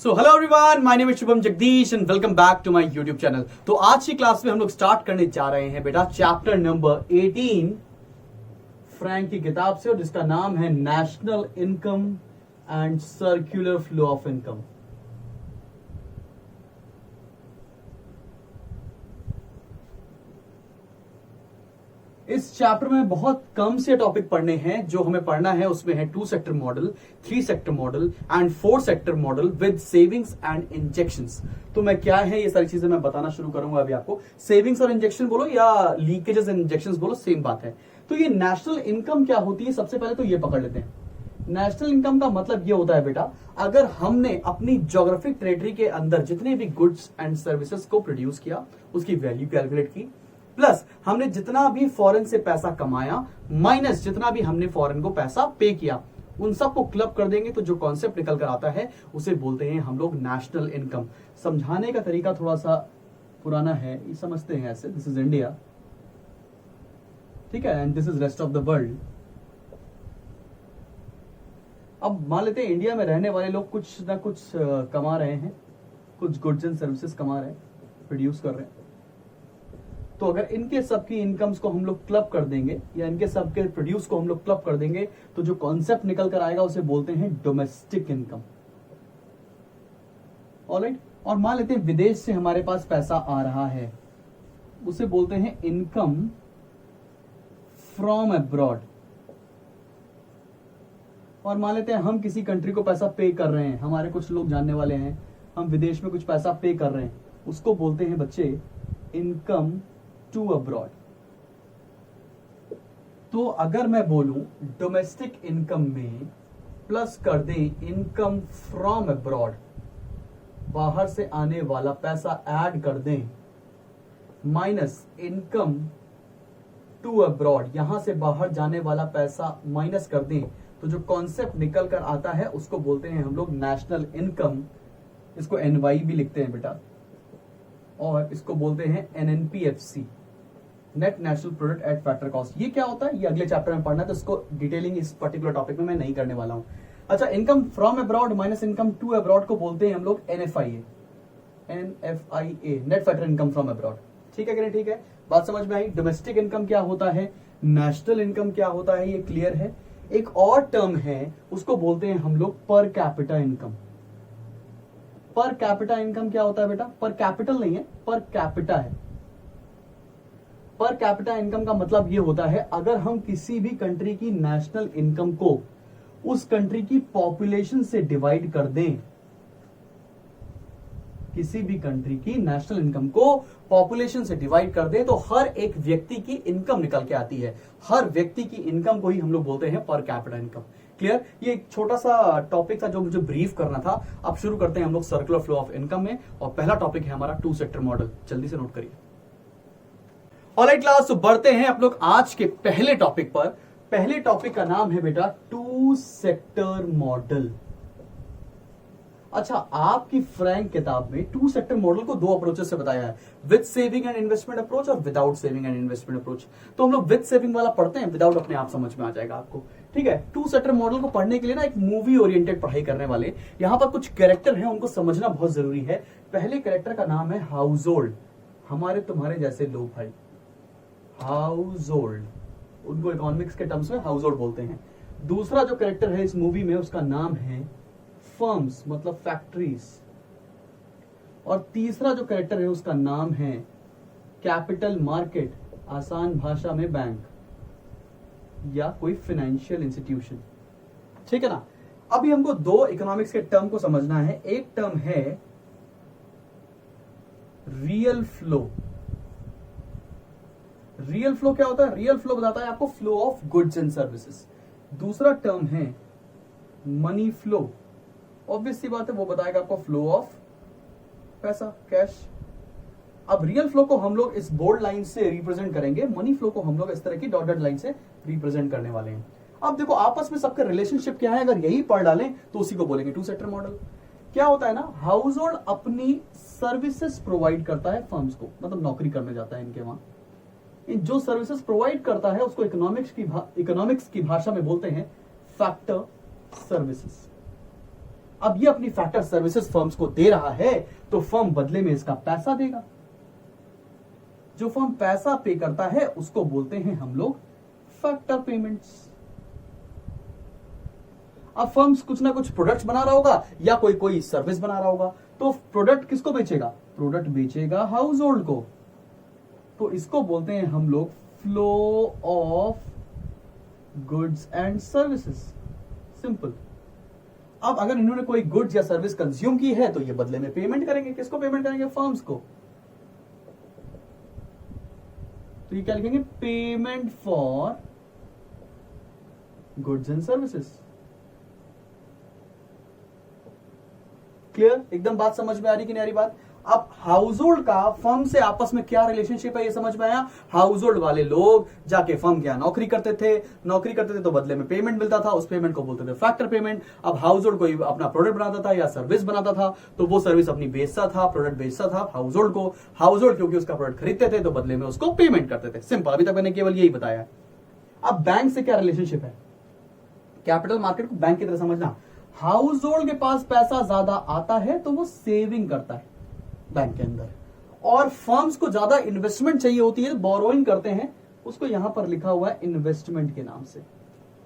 So hello everyone, my name is Shubham Jagdish and welcome back to my YouTube channel. तो आज की class में हम लोग स्टार्ट करने जा रहे हैं बेटा चैप्टर नंबर 18 फ्रैंक की किताब से, और जिसका नाम है national income and circular flow of income. इस चैप्टर में बहुत कम से टॉपिक पढ़ने हैं। जो हमें पढ़ना है उसमें है 2 sector model, 3 sector model and 4 sector model with savings and injections. तो मैं क्या है ये सारी चीजें मैं बताना शुरू करूंगा अभी आपको। सेविंग्स और इंजेक्शन बोलो या लीकेजेस एंड इंजेक्शंस बोलो, सेम बात है। तो ये नेशनल इनकम क्या होती है, सबसे पहले तो ये पकड़ लेते हैं। नेशनल इनकम का मतलब ये होता है बेटा, अगर हमने अपनी ज्योग्राफिक टेरिटरी के अंदर जितने भी गुड्स एंड सर्विसेज को प्रोड्यूस किया, उसकी वैल्यू कैलकुलेट की, प्लस हमने जितना भी फॉरेन से पैसा कमाया माइनस जितना भी हमने फॉरेन को पैसा पे किया, उन सबको क्लब कर देंगे तो जो कॉन्सेप्ट निकल कर आता है उसे बोलते हैं हम लोग नेशनल इनकम। समझाने का तरीका थोड़ा सा पुराना है, ये समझते हैं ऐसे। दिस इज इंडिया, ठीक है, and this is rest of the world. अब मान लेते हैं इंडिया में रहने वाले लोग कुछ ना कुछ कमा रहे हैं, कुछ गुड्स एंड सर्विसेज कमा रहे हैं, प्रोड्यूस कर रहे हैं। तो अगर इनके सबकी इनकम्स को हम लोग क्लब कर देंगे या इनके सबके प्रोड्यूस को हम लोग क्लब कर देंगे तो जो कॉन्सेप्ट निकल कर आएगा उसे बोलते हैं डोमेस्टिक इनकम। ऑलराइट, और मान लेते हैं विदेश से हमारे पास पैसा आ रहा है, उसे बोलते हैं इनकम फ्रॉम अब्रॉड। और मान लेते हैं हम किसी कंट्री को पैसा पे कर रहे हैं, हमारे कुछ लोग जानने वाले हैं, हम विदेश में कुछ पैसा पे कर रहे हैं, उसको बोलते हैं बच्चे इनकम टू अब्रॉड। तो अगर मैं बोलूं डोमेस्टिक इनकम में प्लस कर दें इनकम फ्रॉम अब्रॉड, बाहर से आने वाला पैसा ऐड कर दें, माइनस इनकम टू अब्रॉड, यहां से बाहर जाने वाला पैसा माइनस कर दें, तो जो कॉन्सेप्ट निकल कर आता है उसको बोलते हैं हम लोग नेशनल इनकम। इसको एनवाई भी लिखते हैं बेटा, और इसको बोलते हैं NNPFC, net national product at factor cost. ये क्या होता है ये अगले चैप्टर में पढ़ना है, तो इसको डिटेलिंग इस पर्टिकुलर टॉपिक में मैं नहीं करने वाला हूं। अच्छा, income from abroad minus income to abroad को बोलते हैं हम लोग NFIA, net factor income from abroad. ठीक है कि नहीं? ठीक है, बात समझ में आई। डोमेस्टिक इनकम क्या होता है, नेशनल इनकम क्या होता है, ये क्लियर है। एक और टर्म है उसको बोलते हैं हम लोग per capita income. Per capita income क्या होता है बेटा? पर कैपिटल नहीं है, पर कैपिटा है। पर कैपिटा इनकम का मतलब ये होता है अगर हम किसी भी कंट्री की नेशनल इनकम को उस कंट्री की पॉपुलेशन से डिवाइड कर दें, किसी भी कंट्री की नेशनल इनकम को पॉपुलेशन से डिवाइड कर दें, तो हर एक व्यक्ति की इनकम निकल के आती है। हर व्यक्ति की इनकम को ही हम लोग बोलते हैं पर कैपिटा इनकम। क्लियर? ये एक छोटा सा टॉपिक था जो मुझे ब्रीफ करना था। अब शुरू करते हैं हम लोग सर्कुलर फ्लो ऑफ इनकम में, और पहला टॉपिक है हमारा 2 सेक्टर मॉडल। जल्दी से नोट करिए। ऑलराइट क्लास, तो बढ़ते हैं आप लोग आज के पहले टॉपिक पर। पहले टॉपिक का नाम है बेटा 2 सेक्टर मॉडल। अच्छा, आपकी फ्रैंक किताब में 2 सेक्टर मॉडल को 2 अप्रोचेस से बताया है, with saving and investment approach और without saving and investment approach. तो हम लोग विद सेविंग वाला पढ़ते हैं, विदाउट अपने आप समझ में आ जाएगा आपको। ठीक है, 2 सेक्टर मॉडल को पढ़ने के लिए ना एक मूवी ओरिएंटेड पढ़ाई करने वाले, यहाँ पर कुछ कैरेक्टर हैं, उनको समझना बहुत जरूरी है। पहले कैरेक्टर का नाम है हाउस होल्ड, हमारे तुम्हारे जैसे लोग भाई, हाउस होल्ड, उनको इकोनॉमिक्स के टर्म्स में हाउस होल्ड बोलते हैं। दूसरा जो कैरेक्टर है इस मूवी में उसका नाम है फर्म्स, मतलब फैक्ट्रीज। और तीसरा जो कैरेक्टर है उसका नाम है कैपिटल मार्केट, आसान भाषा में बैंक या कोई फाइनेंशियल इंस्टीट्यूशन। ठीक है ना? अभी हमको 2 इकोनॉमिक्स के टर्म को समझना है। एक टर्म है रियल फ्लो। रियल फ्लो क्या होता है? रियल फ्लो बताता है आपको flow of goods and services. दूसरा टर्म है मनी फ्लो, ऑब्वियस सी बात है वो बताएगा आपको फ्लो ऑफ पैसा, कैश। अब रियल फ्लो को हम लोग इस बोल्ड लाइन से रिप्रेजेंट करेंगे, मनी फ्लो को हम लोग इस तरह की डॉटेड लाइन से रिप्रेजेंट करने वाले हैं। अब देखो आपस में सबका रिलेशनशिप क्या है, अगर यही पढ़ डालें तो उसी को बोलेंगे 2 सेक्टर मॉडल। क्या होता है ना, हाउस होल्ड अपनी सर्विसेज प्रोवाइड करता है फर्म्स को, मतलब नौकरी करने जाता है इनके वहां, इन जो सर्विसेज प्रोवाइड करता है उसको इकोनॉमिक्स की भाषा में बोलते हैं फैक्टर सर्विसेज। अब ये अपनी फैक्टर सर्विसेज फर्म्स को दे रहा है, तो फर्म बदले में इसका पैसा देगा। जो फर्म पैसा पे करता है उसको बोलते हैं हम लोग फैक्टर पेमेंट्स। अब फर्म्स कुछ ना कुछ प्रोडक्ट्स बना रहा होगा या कोई सर्विस बना रहा होगा, तो प्रोडक्ट किसको बेचेगा? प्रोडक्ट बेचेगा हाउस होल्ड को, तो इसको बोलते हैं हम लोग flow of goods and services. Simple. अब अगर इन्होंने कोई गुड्स या सर्विस कंज्यूम की है तो ये बदले में पेमेंट करेंगे। किसको पेमेंट करेंगे? फर्म्स को। तो ये क्या लिखेंगे? Payment for goods and services. Clear? एकदम बात समझ में आ रही कि नहीं आ रही बात? अब हाउस होल्ड का फर्म से आपस में क्या रिलेशनशिप है ये समझ में आया? हाउस होल्ड वाले लोग जाके फर्म के यहां नौकरी करते थे तो बदले में पेमेंट मिलता था, उस पेमेंट को बोलते थे फैक्टर पेमेंट। अब हाउस होल्ड कोई अपना प्रोडक्ट बनाता था या सर्विस बनाता था तो वो सर्विस अपनी बेचता था, प्रोडक्ट बेचता था हाउस होल्ड को। हाउस होल्ड क्योंकि उसका प्रोडक्ट खरीदते थे तो बदले में उसको पेमेंट करते थे। सिंपल। अभी तक मैंने केवल यही बताया। अब बैंक से क्या रिलेशनशिप है? कैपिटल मार्केट को बैंक की तरह समझना। हाउस होल्ड के पास पैसा ज्यादा आता है तो वो सेविंग करता है बैंक के अंदर, और फर्म्स को ज्यादा इन्वेस्टमेंट चाहिए होती है, बोरोइंग करते हैं, उसको यहां पर लिखा हुआ है इन्वेस्टमेंट के नाम से।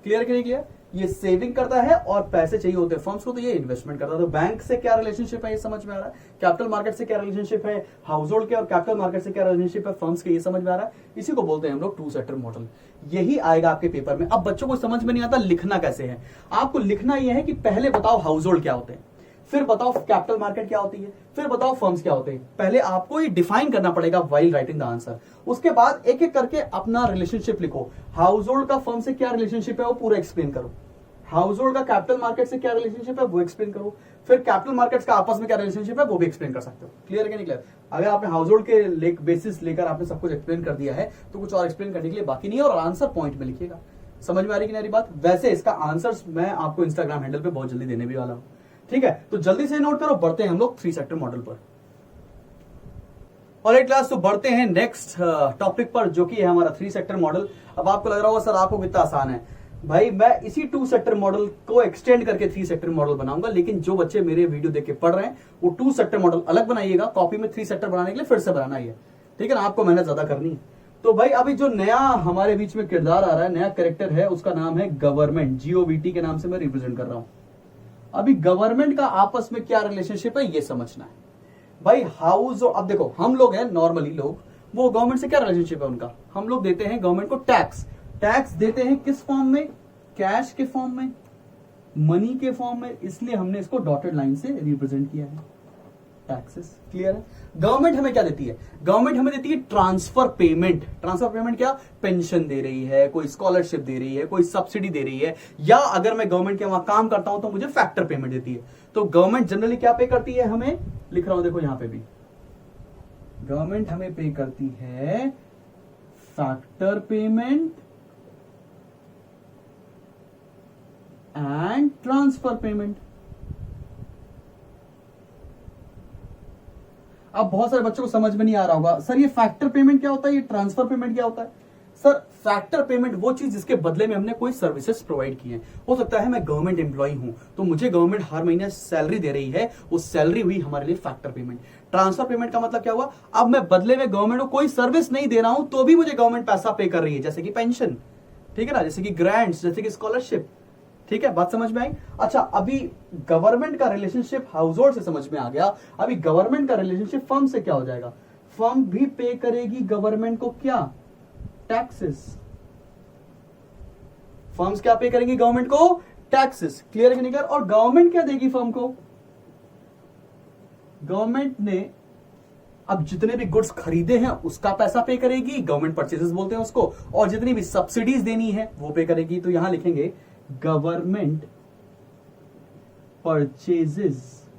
क्लियर कि नहीं क्लियर? ये सेविंग करता है और पैसे चाहिए होते हैं फर्म्स को, तो ये इन्वेस्टमेंट करता है। तो बैंक से क्या रिलेशनशिप है ये समझ में आ रहा है? कैपिटल मार्केट से क्या रिलेशनशिप है हाउस होल्ड के, और कैपिटल मार्केट से क्या रिलेशनशिप है फर्म्स के, ये समझ में आ रहा है? इसी को बोलते हैं हम लोग टू सेक्टर मॉडल। यही आएगा आपके पेपर में। अब बच्चों को समझ में नहीं आता लिखना कैसे है। आपको लिखना यह है कि पहले बताओ हाउस होल्ड क्या होते हैं, फिर बताओ कैपिटल मार्केट क्या होती है, फिर बताओ फर्म्स क्या होते हैं। पहले आपको ये डिफाइन करना पड़ेगा व्हाइल राइटिंग द आंसर। उसके बाद एक एक करके अपना रिलेशनशिप लिखो। हाउस होल्ड का फर्म से क्या रिलेशनशिप है वो पूरा एक्सप्लेन करो। हाउस होल्ड का कैपिटल मार्केट से क्या रिलेशनशिप है वो एक्सप्लेन करो। फिर कैपिटल मार्केट्स का आपस में क्या रिलेशनशिप है वो भी एक्सप्लेन कर सकते हो। क्लियर है नहीं क्लियर? अगर आपने हाउस होल्ड के बेसिस लेकर आपने सब कुछ एक्सप्लेन कर दिया है तो कुछ और एक्सप्लेन करने के लिए बाकी नहीं है, और आंसर पॉइंट में लिखिएगा। समझ में आ रही कि नहीं बात? वैसे इसका आंसर मैं आपको इंस्टाग्राम हैंडल पे बहुत जल्दी देने भी वाला हूं। ठीक है, तो जल्दी से नोट करो। बढ़ते हैं हम लोग थ्री सेक्टर मॉडल पर। और एक क्लास तो बढ़ते हैं नेक्स्ट टॉपिक पर, जो कि है हमारा थ्री सेक्टर मॉडल। अब आपको लग रहा होगा सर आपको कितना आसान है भाई, मैं इसी टू सेक्टर मॉडल को एक्सटेंड करके थ्री सेक्टर मॉडल बनाऊंगा। लेकिन जो बच्चे मेरे वीडियो देख के पढ़ रहे हैं वो टू सेक्टर मॉडल अलग बनाइएगा, कॉपी में थ्री सेक्टर बनाने के लिए फिर से बनाना ही है। ठीक है ना? आपको मेहनत ज्यादा करनी है। तो भाई अभी जो नया हमारे बीच में किरदार आ रहा है, नया कैरेक्टर है, उसका नाम है गवर्नमेंट। GOVT के नाम से मैं रिप्रेजेंट कर रहा हूं। अभी गवर्नमेंट का आपस में क्या रिलेशनशिप है ये समझना है भाई। हाउस, अब देखो हम लोग हैं नॉर्मली लोग, वो गवर्नमेंट से क्या रिलेशनशिप है उनका? हम लोग देते हैं गवर्नमेंट को टैक्स। टैक्स देते हैं किस फॉर्म में? कैश के फॉर्म में, मनी के फॉर्म में, इसलिए हमने इसको डॉटेड लाइन से रिप्रेजेंट किया है टैक्सेस। क्लियर है? गवर्नमेंट हमें क्या देती है? गवर्नमेंट हमें देती है ट्रांसफर पेमेंट। ट्रांसफर पेमेंट क्या? पेंशन दे रही है, कोई स्कॉलरशिप दे रही है, कोई सब्सिडी दे रही है, या अगर मैं गवर्नमेंट के वहां काम करता हूं तो मुझे फैक्टर पेमेंट देती है। तो गवर्नमेंट जनरली क्या पे करती है हमें? लिख रहा हूं देखो यहां पे भी, गवर्नमेंट हमें पे करती है factor payment and transfer payment. अब बहुत सारे बच्चों को समझ में नहीं आ रहा होगा सर ये फैक्टर पेमेंट क्या होता है, ये ट्रांसफर पेमेंट क्या होता है। सर फैक्टर पेमेंट वो चीज जिसके बदले में हमने कोई सर्विसेज प्रोवाइड की है। हो सकता है मैं गवर्नमेंट एम्प्लॉय हूं तो मुझे गवर्नमेंट हर महीने सैलरी दे रही है, वो सैलरी हुई हमारे लिए फैक्टर पेमेंट। ट्रांसफर पेमेंट का मतलब क्या हुआ? अब मैं बदले में गवर्नमेंट को कोई सर्विस नहीं दे रहा हूं तो भी मुझे गवर्नमेंट पैसा पे कर रही है, जैसे कि पेंशन, ठीक है ना, जैसे कि ग्रांट्स, जैसे कि स्कॉलरशिप। ठीक है, बात समझ में आई? अच्छा, अभी गवर्नमेंट का रिलेशनशिप हाउस होल्ड से समझ में आ गया। अभी गवर्नमेंट का रिलेशनशिप फर्म से क्या हो जाएगा? फर्म भी पे करेगी गवर्नमेंट को क्या? टैक्सेस। फर्म्स क्या पे करेंगी गवर्नमेंट को? टैक्सेस। क्लियर है कि नहीं क्लियर? और गवर्नमेंट क्या देगी फर्म को? गवर्नमेंट ने अब जितने भी गुड्स खरीदे हैं उसका पैसा पे करेगी, गवर्नमेंट परचेजेस बोलते हैं उसको, और जितनी भी सब्सिडीज देनी है वो पे करेगी। तो यहां लिखेंगे गवर्नमेंट परचेजेस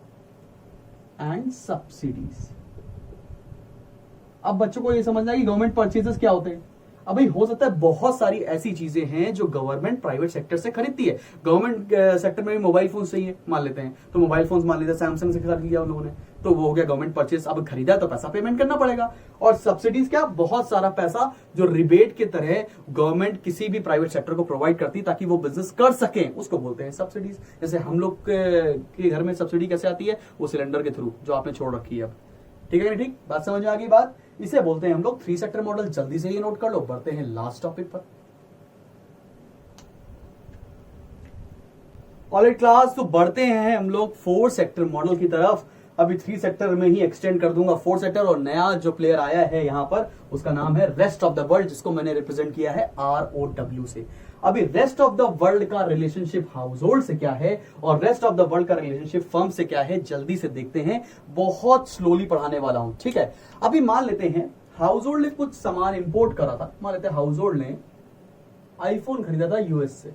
एंड सब्सिडीज। अब बच्चों को ये समझना है कि गवर्नमेंट परचेजेस क्या होते हैं। अब भाई हो सकता है बहुत सारी ऐसी चीजें हैं जो गवर्नमेंट प्राइवेट सेक्टर से खरीदती है। गवर्नमेंट सेक्टर में भी मोबाइल फोन चाहिए मान लेते हैं, तो मोबाइल फोन मान लेते हैं सैमसंग से खरीद लिया उन लोगों ने, तो वो हो गया गवर्नमेंट परचेस। अब खरीदा तो पैसा पेमेंट करना पड़ेगा। और सब्सिडीज क्या, बहुत सारा पैसा जो रिबेट की तरह गवर्नमेंट किसी भी प्राइवेट सेक्टर को प्रोवाइड करती ताकि वो बिजनेस कर सके, उसको बोलते हैं सब्सिडीज। जैसे हम लोग के घर में सब्सिडी कैसे आती है, वो सिलेंडर के थ्रू जो आपने छोड़ रखी है अब। ठीक है, ठीक बात समझ में आ गई बात। इसे बोलते हैं हम लोग 3 सेक्टर मॉडल। जल्दी से ये नोट कर लो, बढ़ते हैं लास्ट टॉपिक पर। ऑलराइट क्लास, तो बढ़ते हैं हम लोग 4 सेक्टर मॉडल की तरफ। अभी 3 सेक्टर में ही एक्सटेंड कर दूंगा 4 सेक्टर। और नया जो प्लेयर आया है यहां पर, उसका नाम है रेस्ट ऑफ द वर्ल्ड, जिसको मैंने रिप्रेजेंट किया है ROW से। अभी रेस्ट ऑफ द वर्ल्ड का रिलेशनशिप हाउस होल्ड से क्या है और रेस्ट ऑफ द वर्ल्ड का रिलेशनशिप फर्म से क्या है, जल्दी से देखते हैं। बहुत स्लोली पढ़ाने वाला हूं, ठीक है। अभी मान लेते हैं हाउस होल्ड ने कुछ सामान इंपोर्ट करा था। मान लेते हैं हाउस होल्ड ने आईफोन खरीदा था यूएस से,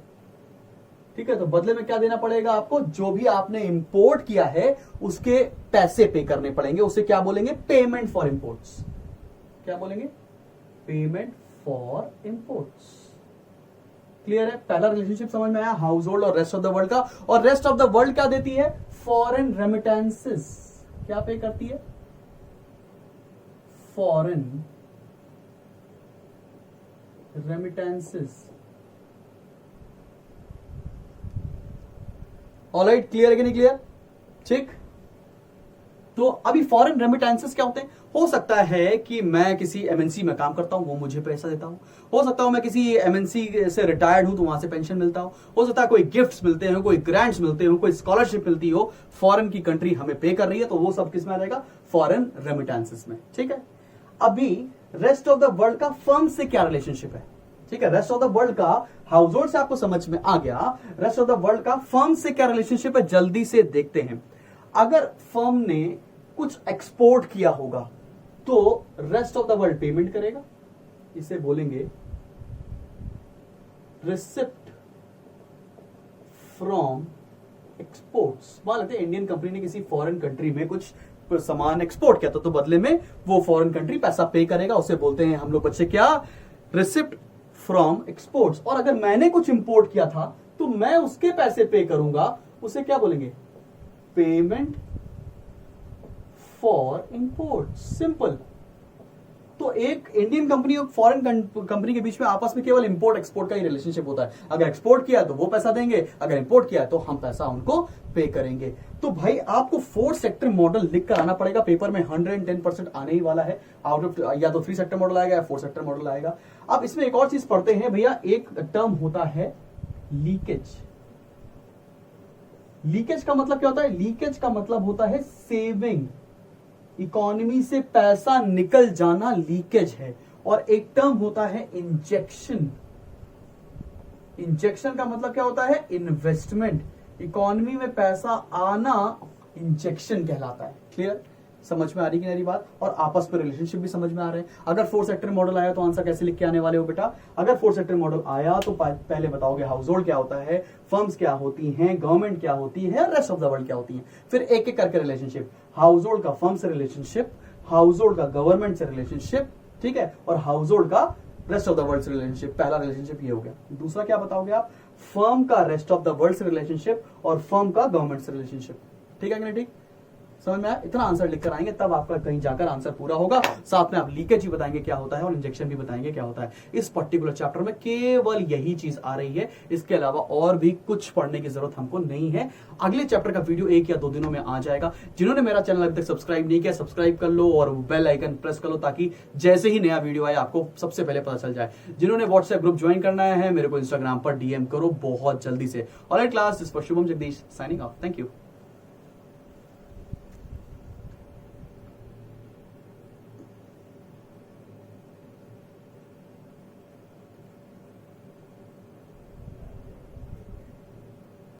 ठीक है। तो बदले में क्या देना पड़ेगा आपको, जो भी आपने इंपोर्ट किया है उसके पैसे पे करने पड़ेंगे। उसे क्या बोलेंगे, पेमेंट फॉर इंपोर्ट्स। क्या बोलेंगे, पेमेंट फॉर इंपोर्ट्स। क्लियर है, पहला रिलेशनशिप समझ में आया हाउस होल्ड और रेस्ट ऑफ द वर्ल्ड का। और रेस्ट ऑफ द वर्ल्ड क्या देती है, फॉरेन रेमिटेंसेस। क्या पे करती है, फॉरेन रेमिटेंसेस। ऑलराइट, क्लियर है कि नहीं क्लियर, ठीक। तो अभी फॉरेन रेमिटेंसेस क्या होते हैं, हो सकता है कि मैं किसी एमएनसी में काम करता हूं, वो मुझे पैसा देता हूं। हो सकता हूं मैं किसी एमएनसी से रिटायर्ड हूं तो वहां से पेंशन मिलता हो सकता है कोई गिफ्ट्स मिलते हैं, कोई ग्रांट्स मिलते हो, कोई स्कॉलरशिप मिलती हो, फॉरेन की कंट्री हमें पे कर रही है, तो वो सब किस में आ जाएगा, फॉरेन रेमिटेंसेस में, ठीक है। अभी रेस्ट ऑफ द वर्ल्ड का फर्म से क्या रिलेशनशिप है, ठीक है। रेस्ट ऑफ द वर्ल्ड का हाउस होल्ड से आपको समझ में आ गया, रेस्ट ऑफ द वर्ल्ड का फर्म से क्या रिलेशनशिप है, जल्दी से देखते हैं। अगर फर्म ने कुछ एक्सपोर्ट किया होगा तो rest of the world payment करेगा, इसे बोलेंगे रिसिप्ट फ्रॉम एक्सपोर्ट्स। मान लेते हैं इंडियन कंपनी ने किसी फॉरेन कंट्री में कुछ सामान एक्सपोर्ट किया तो बदले में वो फॉरेन कंट्री पैसा पे करेगा, उसे बोलते हैं हम लोग बच्चे क्या, रिसिप्ट फ्रॉम एक्सपोर्ट्स। और अगर मैंने कुछ इंपोर्ट किया था तो मैं उसके पैसे पे करूंगा, उसे क्या बोलेंगे, पेमेंट फॉर इंपोर्ट। सिंपल। तो एक इंडियन कंपनी और फॉरेन कंपनी के बीच में आपस में केवल इंपोर्ट एक्सपोर्ट का ही रिलेशनशिप होता है। अगर एक्सपोर्ट किया तो वो पैसा देंगे, अगर इंपोर्ट किया तो हम पैसा उनको पे करेंगे। तो भाई आपको 4 सेक्टर मॉडल लिख कर आना पड़ेगा, पेपर में 110% आने ही वाला है। आउट ऑफ या तो 3 सेक्टर मॉडल आएगा या 4 सेक्टर मॉडल आएगा। अब इसमें एक और चीज पढ़ते हैं भैया, एक टर्म होता है लीकेज। लीकेज का मतलब क्या होता है, लीकेज का मतलब होता है सेविंग, इकोनॉमी से पैसा निकल जाना लीकेज है। और एक टर्म होता है इंजेक्शन। इंजेक्शन का मतलब क्या होता है, इन्वेस्टमेंट। इकोनॉमी में पैसा आना इंजेक्शन कहलाता है। क्लियर, समझ में आ रही कि नहीं बात। और आपस में रिलेशनशिप भी समझ में आ रहे हैं। अगर 4 सेक्टर मॉडल आया तो आंसर कैसे लिख के आने वाले हो बेटा, अगर 4 सेक्टर मॉडल आया तो पहले बताओगे हाउस होल्ड क्या होता है, फर्म्स क्या होती हैं, गवर्नमेंट क्या होती है, रेस्ट ऑफ द वर्ल्ड क्या होती है। फिर एक एक करके रिलेशनशिप, हाउस होल्ड का फर्म से रिलेशनशिप, हाउस होल्ड का गवर्नमेंट से रिलेशनशिप, ठीक है, और हाउस होल्ड का रेस्ट ऑफ द वर्ल्ड से रिलेशनशिप। पहला रिलेशनशिप ये हो गया। दूसरा क्या बताओगे आप, फर्म का रेस्ट ऑफ द वर्ल्ड से रिलेशनशिप और फर्म का गवर्नमेंट से रिलेशनशिप। ठीक है कि नहीं, ठीक समझ में आया। इतना आंसर लिखकर आएंगे तब आपका कहीं जाकर आंसर पूरा होगा। साथ में आप लीकेज भी बताएंगे क्या होता है और इंजेक्शन भी बताएंगे क्या होता है। इस पर्टिकुलर चैप्टर में केवल यही चीज आ रही है, इसके अलावा और भी कुछ पढ़ने की जरूरत हमको नहीं है। अगले चैप्टर का वीडियो 1 या 2 दिनों में आ जाएगा। जिन्होंने मेरा चैनल अभी तक सब्सक्राइब नहीं किया, सब्सक्राइब कर लो और बेल आइकन प्रेस कर लो ताकि जैसे ही नया वीडियो आए आपको सबसे पहले पता चल जाए। जिन्होंने व्हाट्सएप ग्रुप ज्वाइन करना है मेरे को इंस्टाग्राम पर DM करो बहुत जल्दी से। ऑलराइट क्लास, इस पर Shubham Jagdish signing off. Thank you.